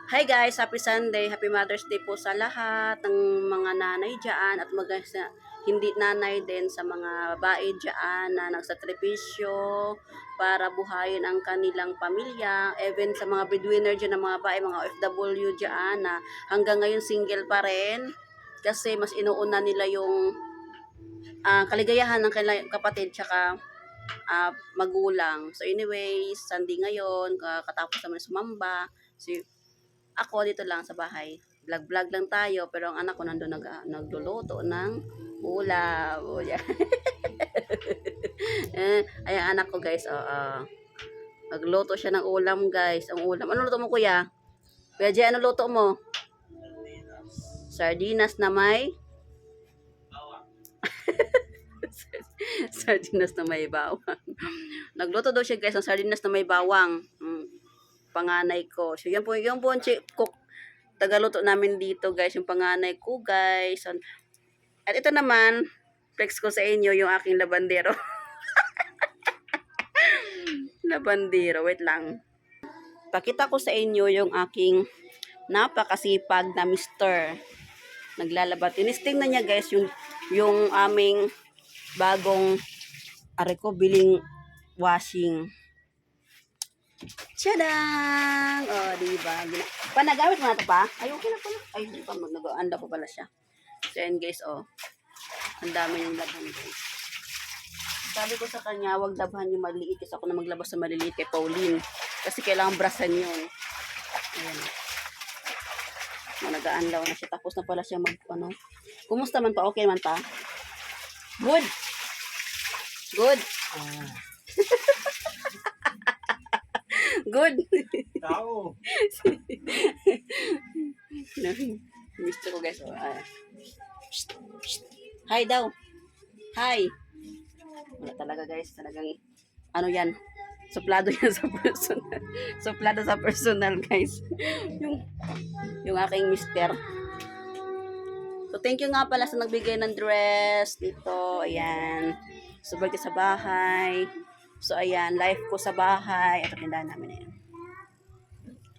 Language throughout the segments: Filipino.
Hi guys, happy Sunday, happy Mother's Day po sa lahat ng mga nanay dyan at hindi nanay din sa mga babae dyan na nagsakripisyo para buhayin ang kanilang pamilya, even sa mga breadwinner dyan ng mga babae, mga OFW dyan na hanggang ngayon single pa rin kasi mas inuuna nila yung kaligayahan ng kanilang kapatid tsaka magulang. So anyways, Sunday ngayon, katapos naman sumamba, ako dito lang sa bahay. Vlog-vlog lang tayo, pero ang anak ko nandun nagluluto ng ulam. Oh, yeah. Ay, ang anak ko guys, nagluto siya ng ulam guys. Ang ulam. Ano luto mo kuya? Kuya Jay, ano luto mo? Sardinas na may sardinas na may bawang. Nagluto daw siya guys ng sardinas na may bawang. Panganay ko. So yan po yung cook tagaluto namin dito guys, yung panganay ko guys. At ito naman, flex ko sa inyo yung aking labandero. Labandero, wait lang. Pakita ko sa inyo yung aking napakasipag na mister. Naglalabat. Tinisting na niya guys yung aming bagong biling washing. Tadang! Oh, diba? Panagamit mo na ito pa? Ay, okay na pala. Ay, hindi pa. Nag-anda pa pala siya. So, yan guys, oh. Ang dami yung laban guys. Sabi ko sa kanya, wag labahan yung maliit. Kasi ako na maglabas sa maliliit kay Pauline. Kasi kailangan brasan yun. Ayan. Nag-aanlaw na siya. Tapos na pala siya Kumusta man pa? Okay man pa? Good! Good! Good. Tao. Gusto ko guys. Hi daw. Hi. Wala talaga guys. Talagang ano yan. Suplado yan sa personal. Suplado sa personal guys. yung aking mister. So thank you nga pala sa nagbigay ng dress dito. Ayan. Subay sa bahay. So, ayan, life ko sa bahay. Ito, tindahan namin na yan.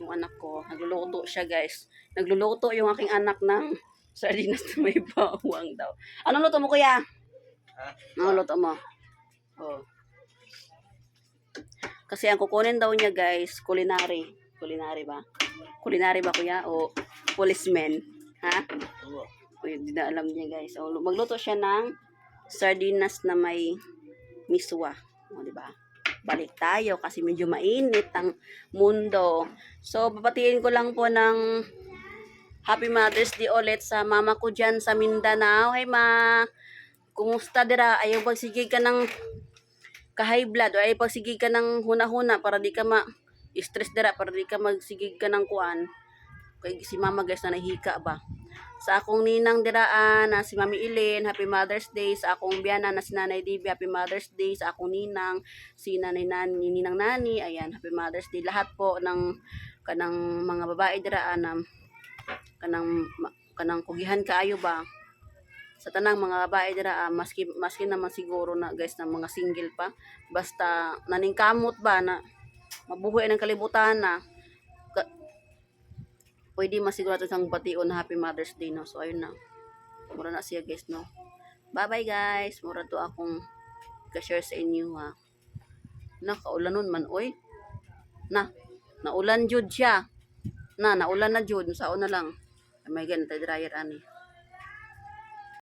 Yung anak ko, nagluluto siya, guys. Nagluluto yung aking anak ng sardinas na may bawang daw. Anong luto mo, kuya? Anong luto mo? Oh. Kasi ang kukunin daw niya, guys, culinary. Culinary ba? Culinary ba, kuya? O policeman? Ha? O, hindi na alam niya, guys. So, magluto siya ng sardinas na may miswa. O, diba? Balik tayo kasi medyo mainit ang mundo. So, papatiin ko lang po ng Happy Mother's Day ulit sa mama ko dyan sa Mindanao. Hey, ma! Kumusta dira? Ayaw pagsigig ka ng ka-high blood o ayaw pagsigig ka ng huna-huna para di ka stress dira, para di ka magsigig ka ng kuan. Kaya si mama guys na nahika ba? Sa akong ninang diraan na si Mami Ilin, Happy Mother's Day. Sa akong biyana na si Nanay Dibi, Happy Mother's Day. Sa akong ninang, si Ninang Nani, ayan, Happy Mother's Day. Lahat po ng kanang mga babae diraan na kanang kugihan kaayo ba? Sa tanang mga babae diraan, maski naman siguro na guys na mga single pa, basta naningkamot ba na mabuhay ng kalibutan na pwede masigurado sang bation na Happy Mother's Day, no? So, ayun na. Mura na siya, guys, no? Bye-bye, guys. Mura to akong ka-share sa inyo, ha? Kaulan nun man, oy. Naulan jud siya. Naulan na jud. Sao na lang. Oh my God, dryer ani.